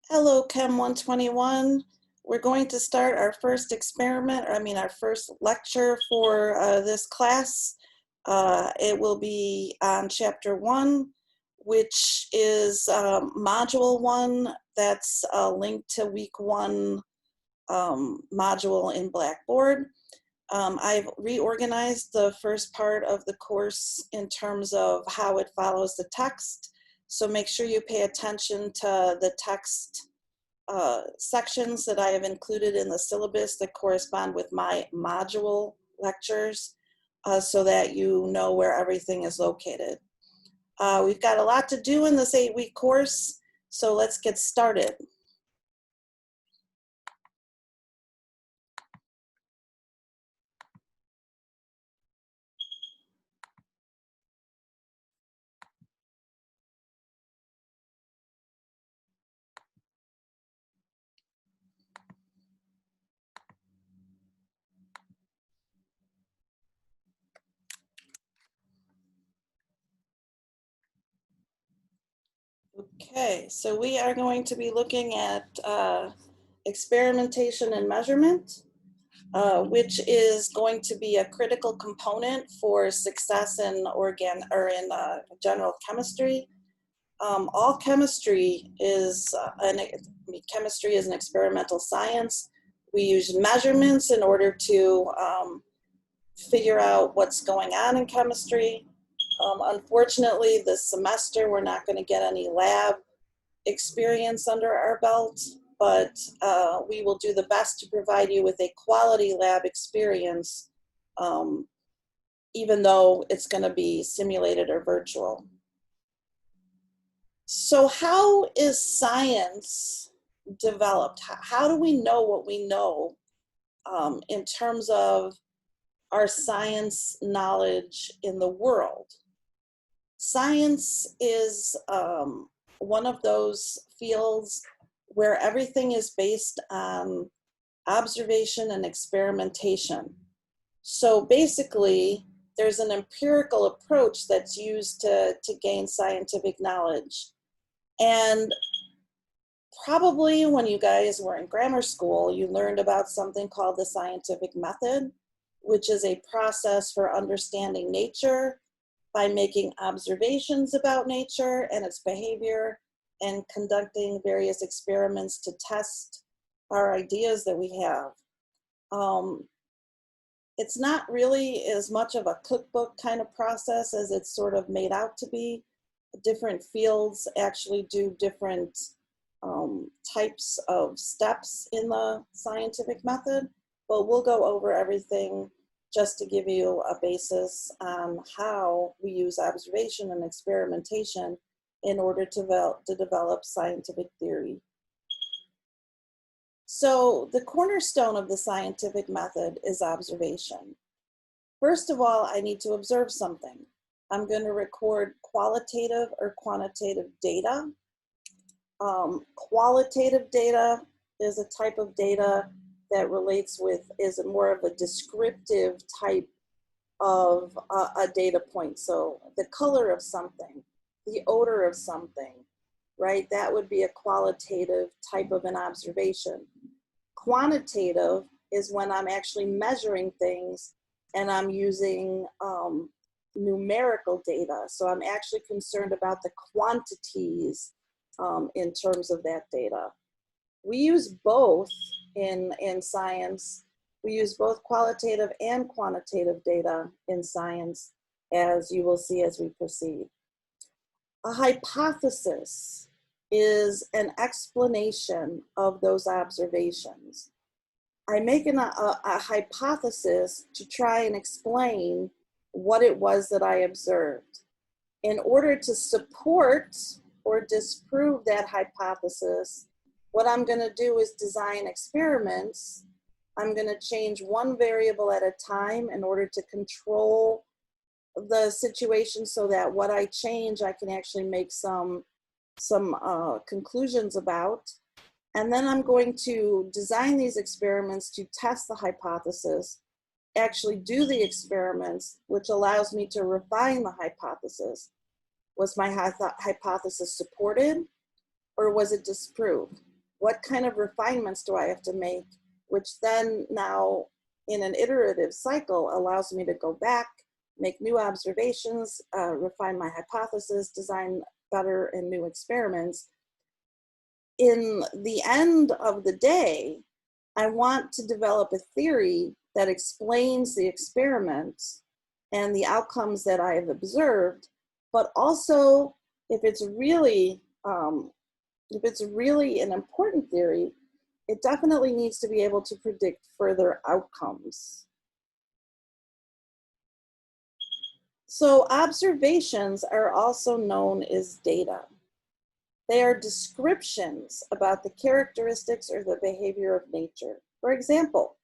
Hello, Chem 121. We're going to start our first experiment, our first lecture for this class. It will be on Chapter 1, which is Module 1. That's linked to Week 1 module in Blackboard. I've reorganized the first part of the course in terms of how it follows the text. So make sure you pay attention to the text sections that I have included in the syllabus that correspond with my module lectures so that you know where everything is located. We've got a lot to do in this 8-week course, so let's get started. Okay, so we are going to be looking at experimentation and measurement, which is going to be a critical component for success in general chemistry. All chemistry is chemistry is an experimental science. We use measurements in order to figure out what's going on in chemistry. Unfortunately, this semester we're not going to get any lab experience under our belt, but we will do the best to provide you with a quality lab experience, even though it's going to be simulated or virtual. So how is science developed? How do we know what we know in terms of our science knowledge in the world? Science is one of those fields where everything is based on observation and experimentation. So basically, there's an empirical approach that's used to gain scientific knowledge. And probably when you guys were in grammar school, you learned about something called the scientific method, which is a process for understanding nature by making observations about nature and its behavior and conducting various experiments to test our ideas that we have. It's not really as much of a cookbook kind of process as it's sort of made out to be. Different fields actually do different types of steps in the scientific method, but we'll go over everything just to give you a basis on how we use observation and experimentation in order to develop scientific theory. So the cornerstone of the scientific method is observation. First of all, I need to observe something. I'm going to record qualitative or quantitative data. Qualitative data is a type of data that is more of a descriptive type of a data point. So the color of something, the odor of something, right? That would be a qualitative type of an observation. Quantitative is when I'm actually measuring things and I'm using numerical data. So I'm actually concerned about the quantities in terms of that data. We use both in science. We use both qualitative and quantitative data in science, as you will see as we proceed. A hypothesis is an explanation of those observations. I make a hypothesis to try and explain what it was that I observed. In order to support or disprove that hypothesis, what I'm going to do is design experiments. I'm going to change one variable at a time in order to control the situation so that what I change, I can actually make some conclusions about. And then I'm going to design these experiments to test the hypothesis, actually do the experiments, which allows me to refine the hypothesis. Was my hypothesis supported or was it disproved? What kind of refinements do I have to make, which then now in an iterative cycle allows me to go back, make new observations, refine my hypothesis, design better and new experiments. In the end of the day, I want to develop a theory that explains the experiment and the outcomes that I have observed, but also if it's really an important theory, it definitely needs to be able to predict further outcomes. So observations are also known as data. They are descriptions about the characteristics or the behavior of nature. For example,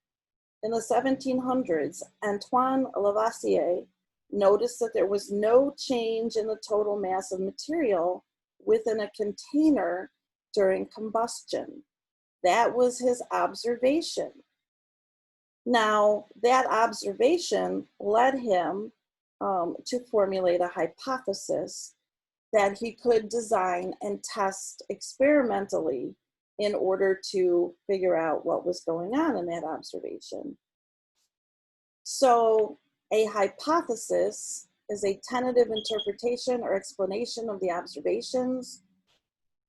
in the 1700s, Antoine Lavoisier noticed that there was no change in the total mass of material within a container during combustion. That was his observation. Now, that observation led him to formulate a hypothesis that he could design and test experimentally in order to figure out what was going on in that observation. So a hypothesis is a tentative interpretation or explanation of the observations.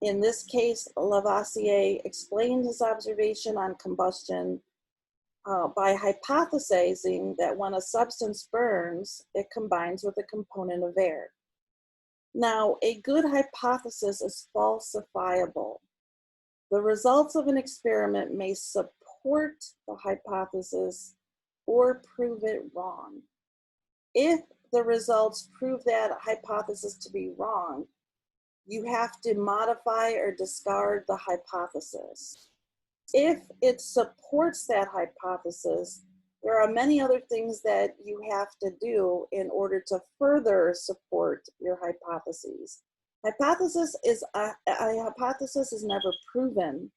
In this case, Lavoisier explained his observation on combustion by hypothesizing that when a substance burns, it combines with a component of air. Now, a good hypothesis is falsifiable. The results of an experiment may support the hypothesis or prove it wrong. If the results prove that hypothesis to be wrong, you have to modify or discard the hypothesis. If it supports that hypothesis, there are many other things that you have to do in order to further support your hypotheses. A hypothesis is never proven,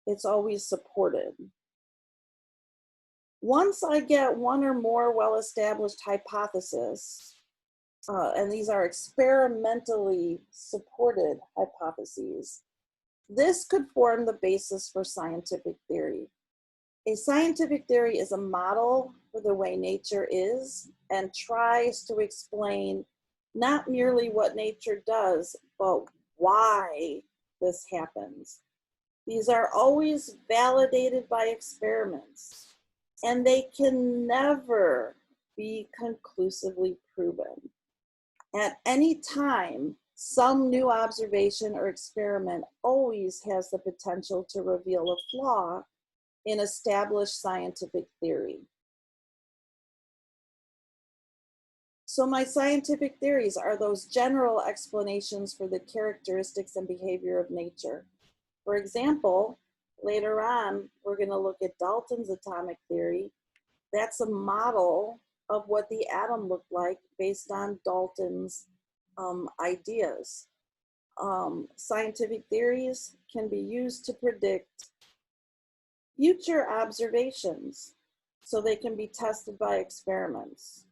it's always supported. Once I get one or more well-established hypotheses, and these are experimentally supported hypotheses, this could form the basis for scientific theory. A scientific theory is a model for the way nature is and tries to explain not merely what nature does, but why this happens. These are always validated by experiments, and they can never be conclusively proven. At any time, some new observation or experiment always has the potential to reveal a flaw in established scientific theory. So my scientific theories are those general explanations for the characteristics and behavior of nature. For example, later on, we're going to look at Dalton's atomic theory. That's a model of what the atom looked like based on Dalton's ideas. Scientific theories can be used to predict future observations so they can be tested by experiments.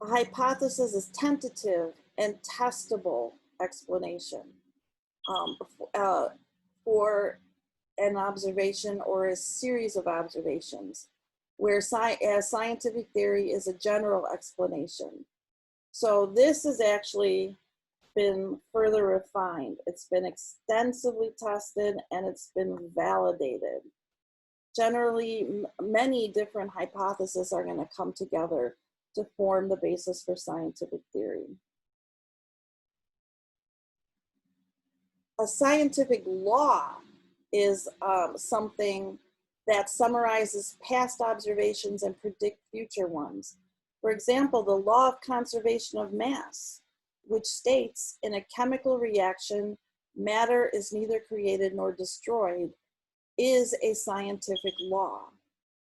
A hypothesis is tentative and testable explanation for an observation or a series of observations, where scientific theory is a general explanation. So this has actually been further refined. It's been extensively tested and it's been validated. Generally, many different hypotheses are going to come together to form the basis for scientific theory. A scientific law is something that summarizes past observations and predict future ones. For example, the law of conservation of mass, which states in a chemical reaction, matter is neither created nor destroyed, is a scientific law.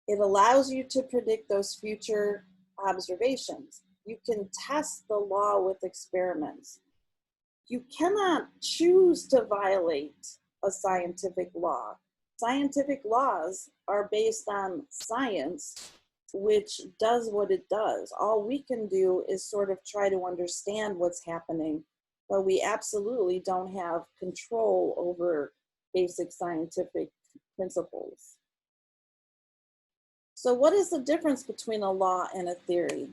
It allows you to predict those future observations. You can test the law with experiments. You cannot choose to violate a scientific law. Scientific laws are based on science, which does what it does. All we can do is sort of try to understand what's happening, but we absolutely don't have control over basic scientific principles. So what is the difference between a law and a theory?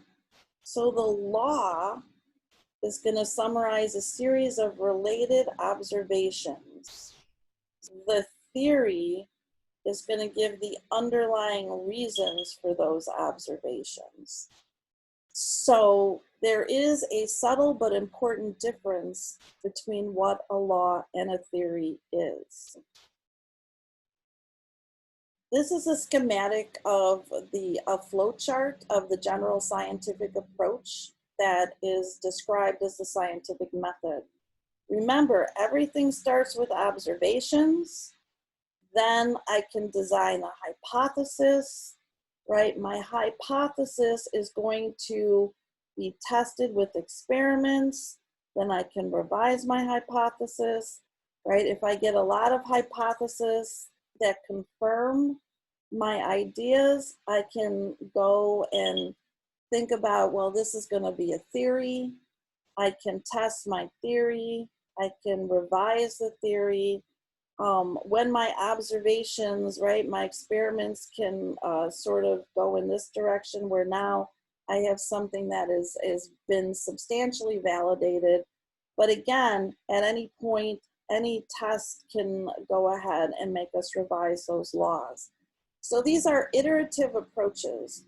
So the law is going to summarize a series of related observations. The theory is going to give the underlying reasons for those observations. So there is a subtle but important difference between what a law and a theory is. This is a schematic of a flow chart of the general scientific approach that is described as the scientific method. Remember, everything starts with observations. Then I can design a hypothesis, right? My hypothesis is going to be tested with experiments. Then I can revise my hypothesis, right? If I get a lot of hypotheses that confirm my ideas, I can go and think about, well, this is going to be a theory. I can test my theory. I can revise the theory. When my observations, right, my experiments can sort of go in this direction where now I have something that is been substantially validated. But again, at any point, any test can go ahead and make us revise those laws. So these are iterative approaches,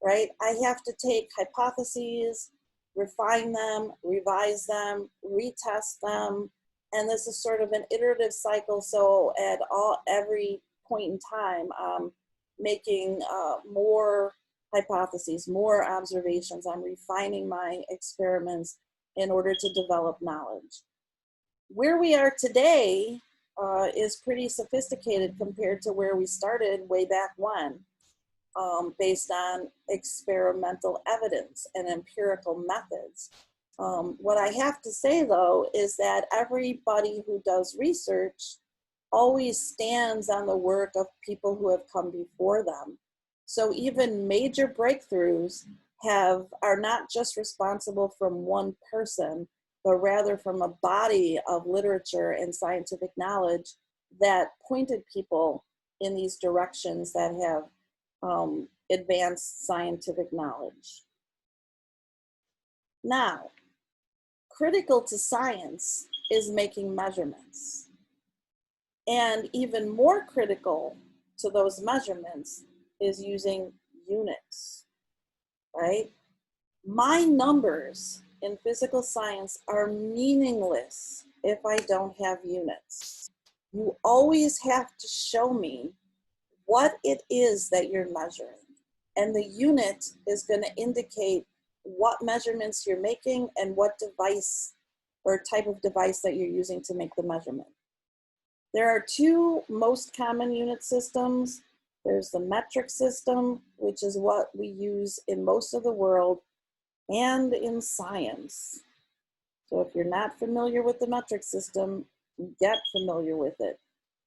right? I have to take hypotheses, refine them, revise them, retest them, and this is sort of an iterative cycle. So at every point in time, making more hypotheses, more observations. I'm refining my experiments in order to develop knowledge. Where we are today is pretty sophisticated compared to where we started way back when, based on experimental evidence and empirical methods. What I have to say though is that everybody who does research always stands on the work of people who have come before them. So even major breakthroughs are not just responsible from one person, but rather from a body of literature and scientific knowledge that pointed people in these directions that have advanced scientific knowledge. Now, critical to science is making measurements. And even more critical to those measurements is using units, right? My numbers in physical science are meaningless if I don't have units. You always have to show me what it is that you're measuring. And the unit is going to indicate what measurements you're making and what device or type of device that you're using to make the measurement. There are two most common unit systems. There's the metric system, which is what we use in most of the world and in science. So if you're not familiar with the metric system, get familiar with it.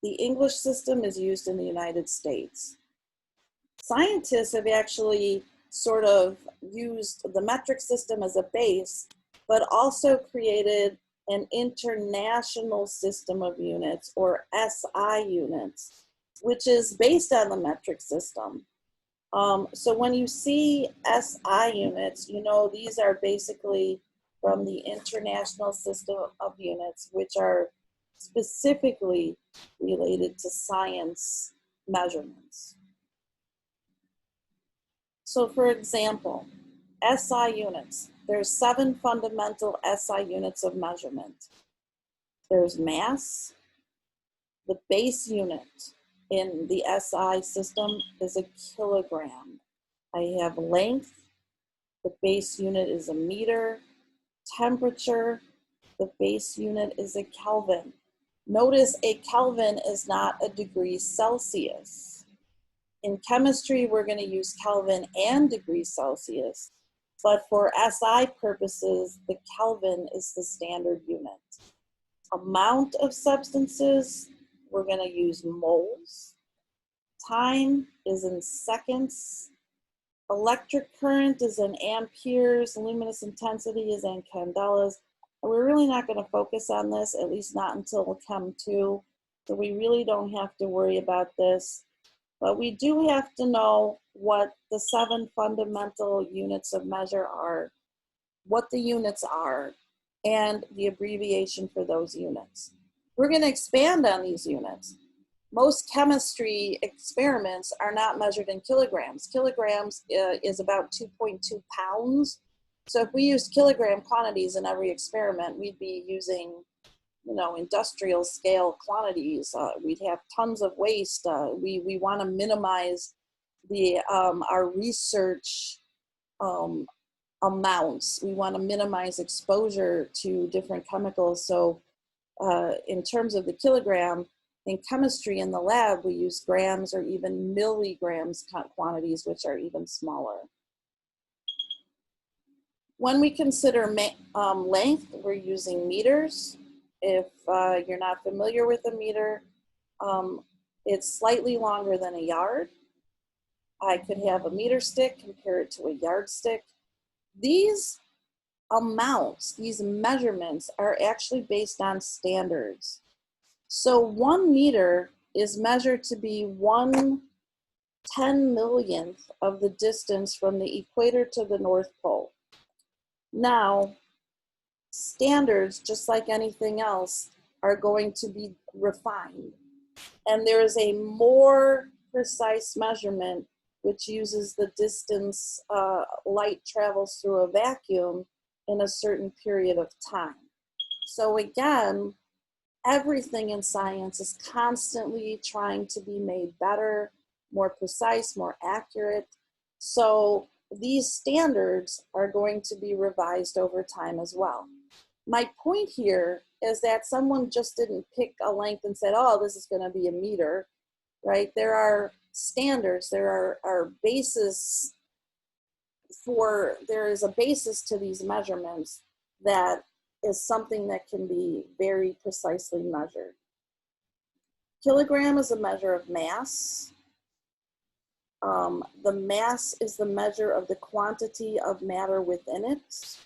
The English system is used in the United States. Scientists have actually sort of used the metric system as a base, but also created an international system of units, or SI units, which is based on the metric system. So when you see SI units, you know these are basically from the International System of Units, which are specifically related to science measurements. So for example, SI units, there's 7 fundamental SI units of measurement. There's mass. The base unit in the SI system is a kilogram. I have length. The base unit is a meter. Temperature. The base unit is a Kelvin. Notice a Kelvin is not a degree Celsius. In chemistry, we're going to use Kelvin and degrees Celsius, but for SI purposes, the Kelvin is the standard unit. Amount of substances, we're going to use moles. Time is in seconds. Electric current is in amperes. Luminous intensity is in candelas. We're really not going to focus on this, at least not until Chem 2. So we really don't have to worry about this. But we do have to know what the 7 fundamental units of measure are, what the units are, and the abbreviation for those units. We're going to expand on these units. Most chemistry experiments are not measured in kilograms. Kilograms is about 2.2 pounds. So if we used kilogram quantities in every experiment, we'd be using, industrial scale quantities. We'd have tons of waste. We want to minimize our research amounts. We want to minimize exposure to different chemicals. So in terms of the kilogram, in chemistry in the lab, we use grams or even milligrams quantities, which are even smaller. When we consider length, we're using meters. If you're not familiar with a meter, it's slightly longer than a yard. I could have a meter stick, compare it to a yardstick. These amounts, these measurements are actually based on standards. So 1 meter is measured to be 1/10,000,000th of the distance from the equator to the North Pole. Now, standards, just like anything else, are going to be refined. And there is a more precise measurement which uses the distance light travels through a vacuum in a certain period of time. So again, everything in science is constantly trying to be made better, more precise, more accurate. So these standards are going to be revised over time as well. My point here is that someone just didn't pick a length and said, oh, this is going to be a meter, right? There are standards, there are bases there is a basis to these measurements that is something that can be very precisely measured. Kilogram is a measure of mass. The mass is the measure of the quantity of matter within it,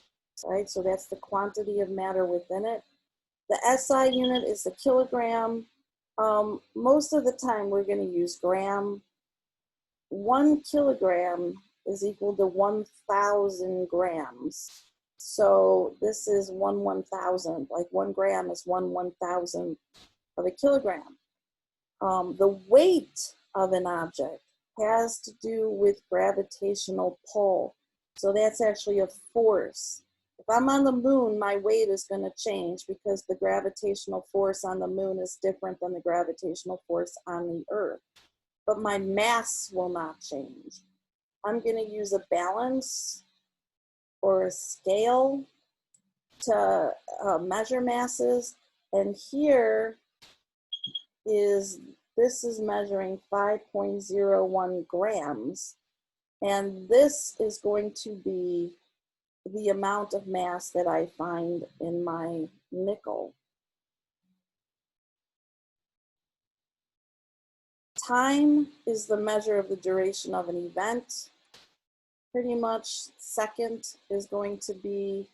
right? So that's the quantity of matter within it. The SI unit is the kilogram. Most of the time we're going to use gram. 1 kilogram is equal to 1,000 grams. So this is 1/1000, like 1 gram is 1/1000 of a kilogram. The weight of an object has to do with gravitational pull. So that's actually a force. If I'm on the moon, my weight is going to change because the gravitational force on the moon is different than the gravitational force on the Earth. But my mass will not change. I'm going to use a balance or a scale to measure masses. And here this is measuring 5.01 grams. And this is going to be the amount of mass that I find in my nickel. Time is the measure of the duration of an event. Pretty much second is going to be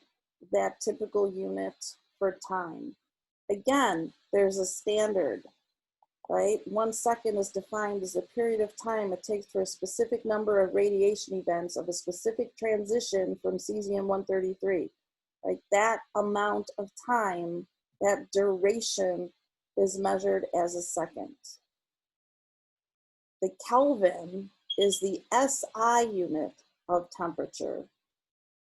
that typical unit for time. Again, there's a standard, right? 1 second is defined as the period of time it takes for a specific number of radiation events of a specific transition from cesium-133. Like that amount of time, that duration is measured as a second. The Kelvin is the SI unit of temperature.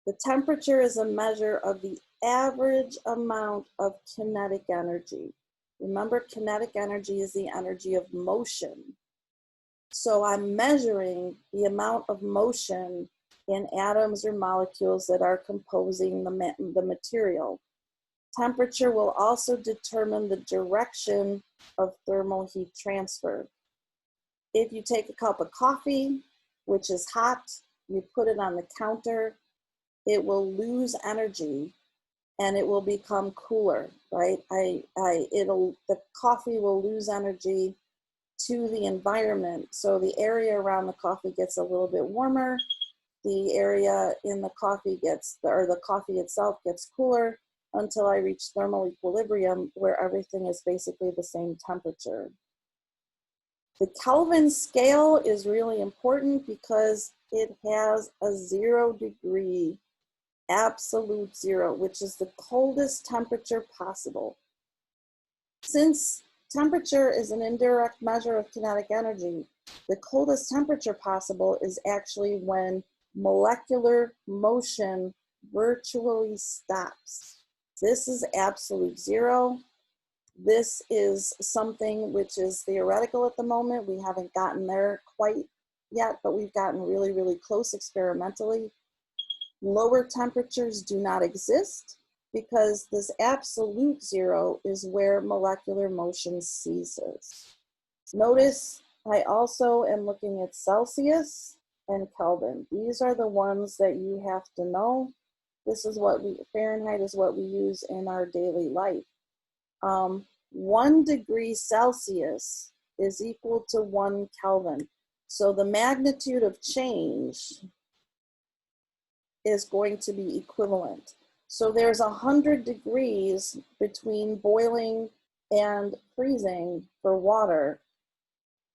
The temperature is a measure of the average amount of kinetic energy. Remember, kinetic energy is the energy of motion. So I'm measuring the amount of motion in atoms or molecules that are composing the material. Temperature will also determine the direction of thermal heat transfer. If you take a cup of coffee, which is hot, you put it on the counter, it will lose energy and it will become cooler, right? The coffee will lose energy to the environment. So the area around the coffee gets a little bit warmer, the area in the coffee the coffee itself gets cooler, until I reach thermal equilibrium, where everything is basically the same temperature. The Kelvin scale is really important because it has a 0 degree absolute zero, which is the coldest temperature possible. Since temperature is an indirect measure of kinetic energy, the coldest temperature possible is actually when molecular motion virtually stops. This is absolute zero. This is something which is theoretical at the moment. We haven't gotten there quite yet, but we've gotten really, really close experimentally. Lower temperatures do not exist because this absolute zero is where molecular motion ceases. Notice I also am looking at Celsius and Kelvin. These are the ones that you have to know. This is what Fahrenheit is what we use in our daily life. 1 degree Celsius is equal to 1 Kelvin. So the magnitude of change is going to be equivalent. So there's 100 degrees between boiling and freezing for water.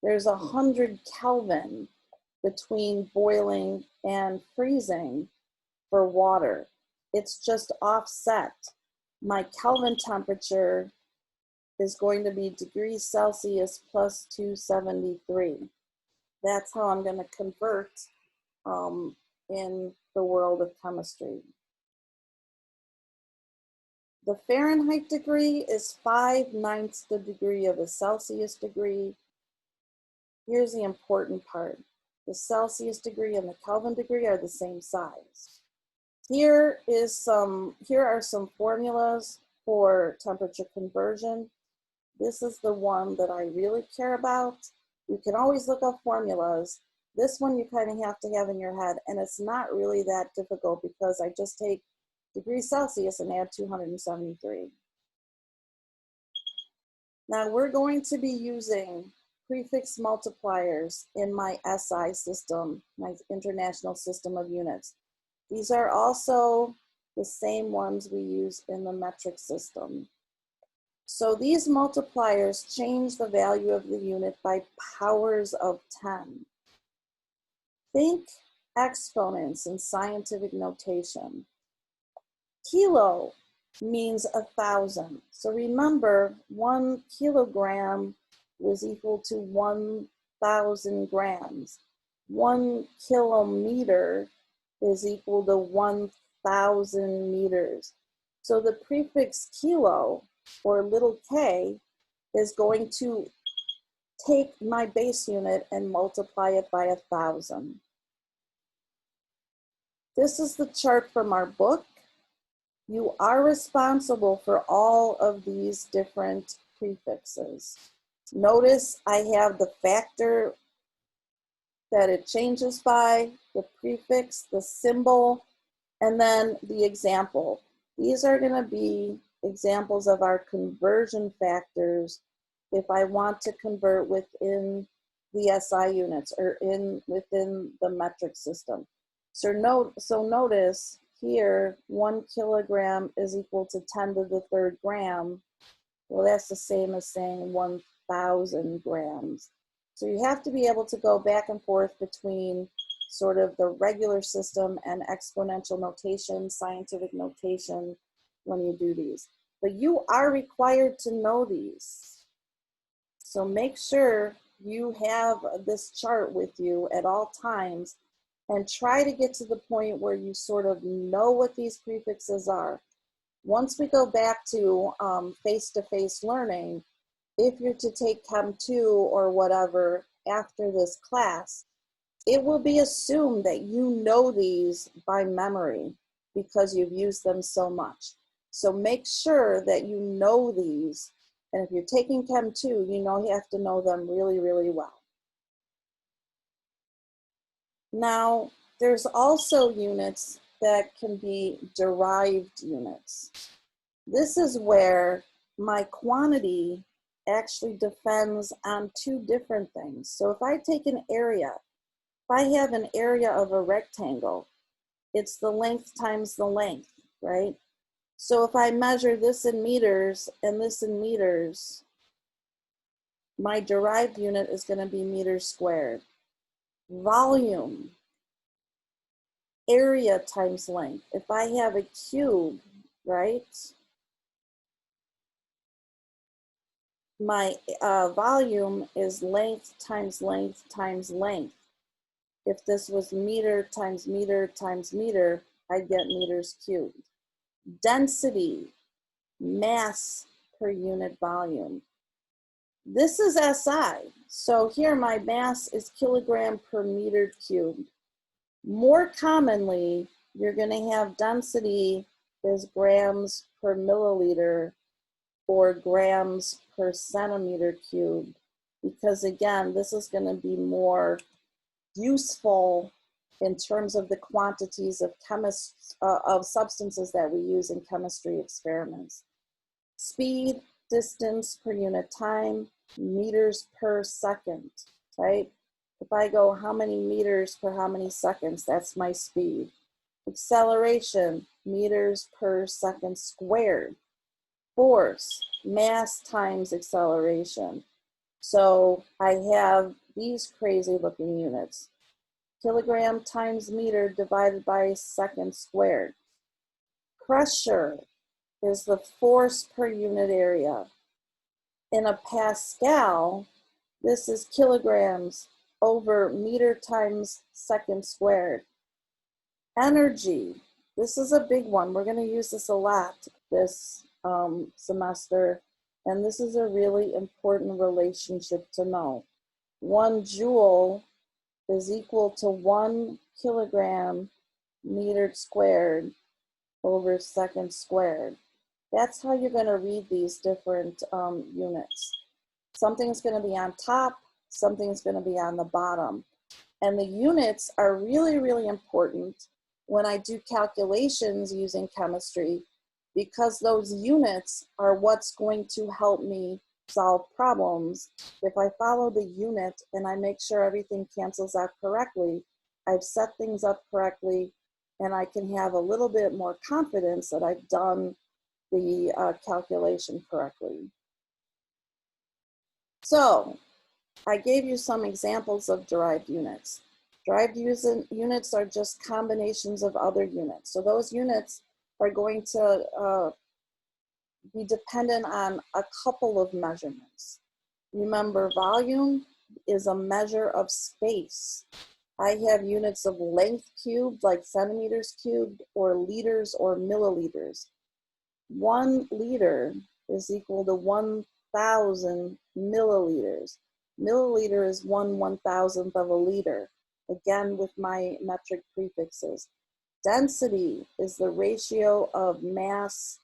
There's 100 Kelvin between boiling and freezing for water. It's just offset. My Kelvin temperature is going to be degrees Celsius plus 273. That's how I'm going to convert in the world of chemistry. The Fahrenheit degree is 5/9 the degree of a Celsius degree. Here's the important part. The Celsius degree and the Kelvin degree are the same size. Here are some formulas for temperature conversion. This is the one that I really care about. You can always look up formulas. This one you kind of have to have in your head, and it's not really that difficult because I just take degrees Celsius and add 273. Now we're going to be using prefix multipliers in my SI system, my International System of Units. These are also the same ones we use in the metric system. So these multipliers change the value of the unit by powers of 10. Think exponents in scientific notation. Kilo means 1,000. So remember, 1 kilogram was equal to 1,000 grams. 1 kilometer is equal to 1,000 meters. So the prefix kilo, or little k, is going to take my base unit and multiply it by 1,000. This is the chart from our book. You are responsible for all of these different prefixes. Notice I have the factor that it changes by, the prefix, the symbol, and then the example. These are going to be examples of our conversion factors if I want to convert within the SI units or within the metric system. So notice here, 1 kilogram is equal to 10 to the 3rd gram. Well, that's the same as saying 1,000 grams. So you have to be able to go back and forth between sort of the regular system and exponential notation, scientific notation when you do these. But you are required to know these. So make sure you have this chart with you at all times and try to get to the point where you sort of know what these prefixes are. Once we go back to face-to-face learning, if you're to take Chem 2 or whatever after this class, it will be assumed that you know these by memory because you've used them so much. So make sure that you know these. And if you're taking Chem 2, you have to know them really, really well. Now, there's also units that can be derived units. This is where my quantity actually depends on 2 different things. So if I take an area, if I have an area of a rectangle, it's the length times the length, right? So if I measure this in meters and this in meters, my derived unit is going to be meters squared. Volume, area times length. If I have a cube, right, my volume is length times length times length. If this was meter times meter times meter, I'd get meters cubed. Density, mass per unit volume. This is SI. So here my mass is kilogram per meter cubed. More commonly, you're going to have density as grams per milliliter or grams per centimeter cubed, because again, this is going to be more useful in terms of the quantities of substances that we use in chemistry experiments. Speed, distance per unit time, meters per second, right? If I go how many meters per how many seconds, that's my speed. Acceleration, meters per second squared. Force, mass times acceleration. So I have these crazy looking units. Kilogram times meter divided by second squared. Pressure is the force per unit area. In a Pascal, this is kilograms over meter times second squared. Energy, this is a big one. We're going to use this a lot this semester, and this is a really important relationship to know. 1 joule is equal to 1 kilogram meter squared over second squared. That's how you're going to read these different units. Something's going to be on top, something's going to be on the bottom. And the units are really, really important when I do calculations using chemistry, because those units are what's going to help me solve problems. If I follow the unit and I make sure everything cancels out correctly, I've set things up correctly, and I can have a little bit more confidence that I've done the calculation correctly. So I gave you some examples of derived units. Derived units are just combinations of other units. So those units are going to be dependent on a couple of measurements. Remember, volume is a measure of space. I have units of length cubed, like centimeters cubed, or liters or milliliters. 1 liter is equal to 1,000 milliliters. Milliliter is 1/1000th of a liter, again with my metric prefixes. Density is the ratio of mass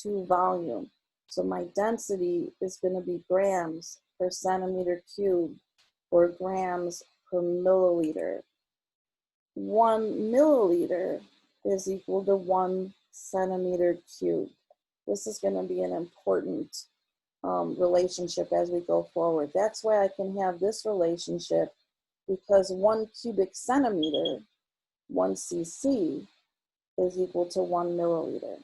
to volume. So my density is going to be grams per centimeter cubed or grams per milliliter. 1 milliliter is equal to 1 centimeter cubed. This is going to be an important relationship as we go forward. That's why I can have this relationship, because 1 cubic centimeter, 1 cc, is equal to 1 milliliter.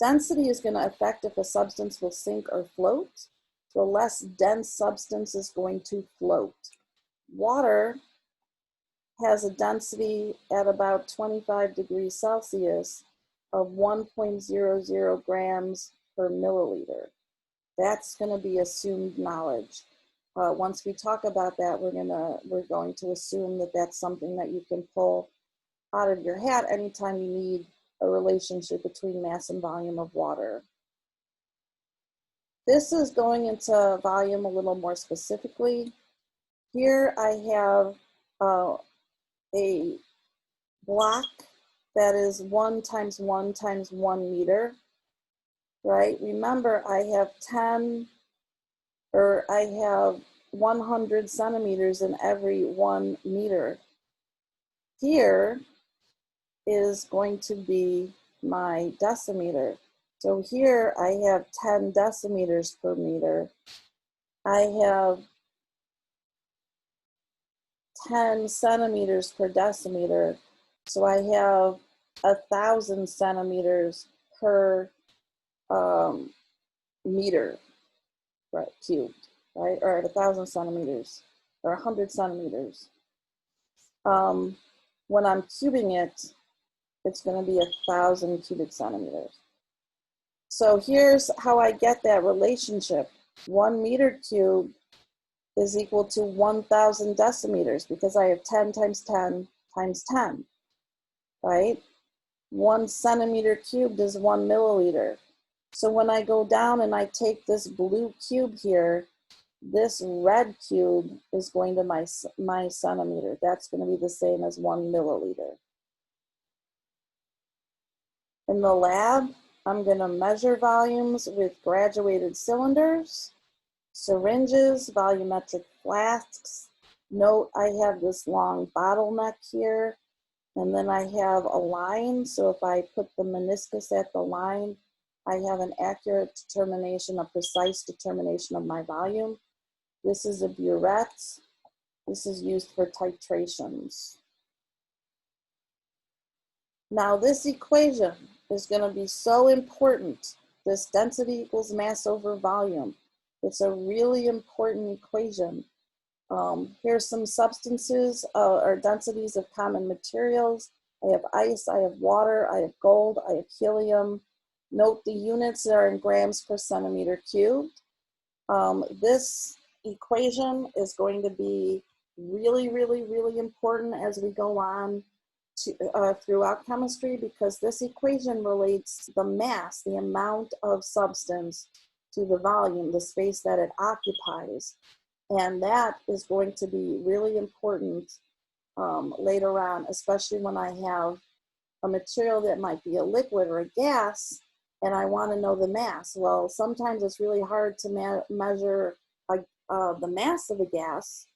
Density is going to affect if a substance will sink or float. The less dense substance is going to float. Water has a density at about 25 degrees Celsius of 1.00 grams per milliliter. That's going to be assumed knowledge. Once we talk about that, we're going to assume that that's something that you can pull out of your hat anytime you need a relationship between mass and volume of water. This is going into volume a little more specifically. Here I have a block that is 1 times 1 times 1 meter, right? Remember, I have 100 centimeters in every 1 meter. Here is going to be my decimeter. So here I have 10 decimeters per meter. I have 10 centimeters per decimeter. So I have 1,000 centimeters per meter, right, cubed, right? Or 1,000 centimeters or 100 centimeters. When I'm cubing it, it's going to be 1,000 cubic centimeters. So here's how I get that relationship. 1 meter cubed is equal to 1,000 decimeters because I have 10 times 10 times 10, right? 1 centimeter cubed is 1 milliliter. So when I go down and I take this blue cube here, this red cube is going to my centimeter. That's going to be the same as 1 milliliter. In the lab, I'm going to measure volumes with graduated cylinders, syringes, volumetric flasks. Note I have this long bottleneck here, and then I have a line. So if I put the meniscus at the line, I have an accurate determination, a precise determination of my volume. This is a burette. This is used for titrations. Now this equation is going to be so important. This density equals mass over volume. It's a really important equation. Here's some substances or densities of common materials. I have ice, I have water, I have gold, I have helium. Note the units are in grams per centimeter cubed. This equation is going to be really, really, really important as we go on throughout chemistry, because this equation relates the mass, the amount of substance, to the volume, the space that it occupies. And that is going to be really important later on, especially when I have a material that might be a liquid or a gas, and I want to know the mass. Well, sometimes it's really hard to measure the mass of a gas,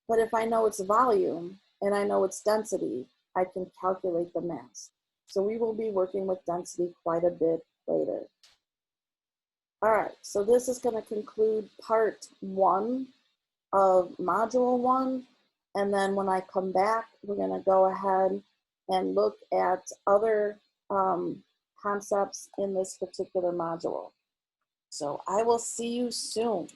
but if I know its volume and I know its density, I can calculate the mass. So we will be working with density quite a bit later. All right, so this is going to conclude part 1 of module 1. And then when I come back, we're going to go ahead and look at other concepts in this particular module. So I will see you soon.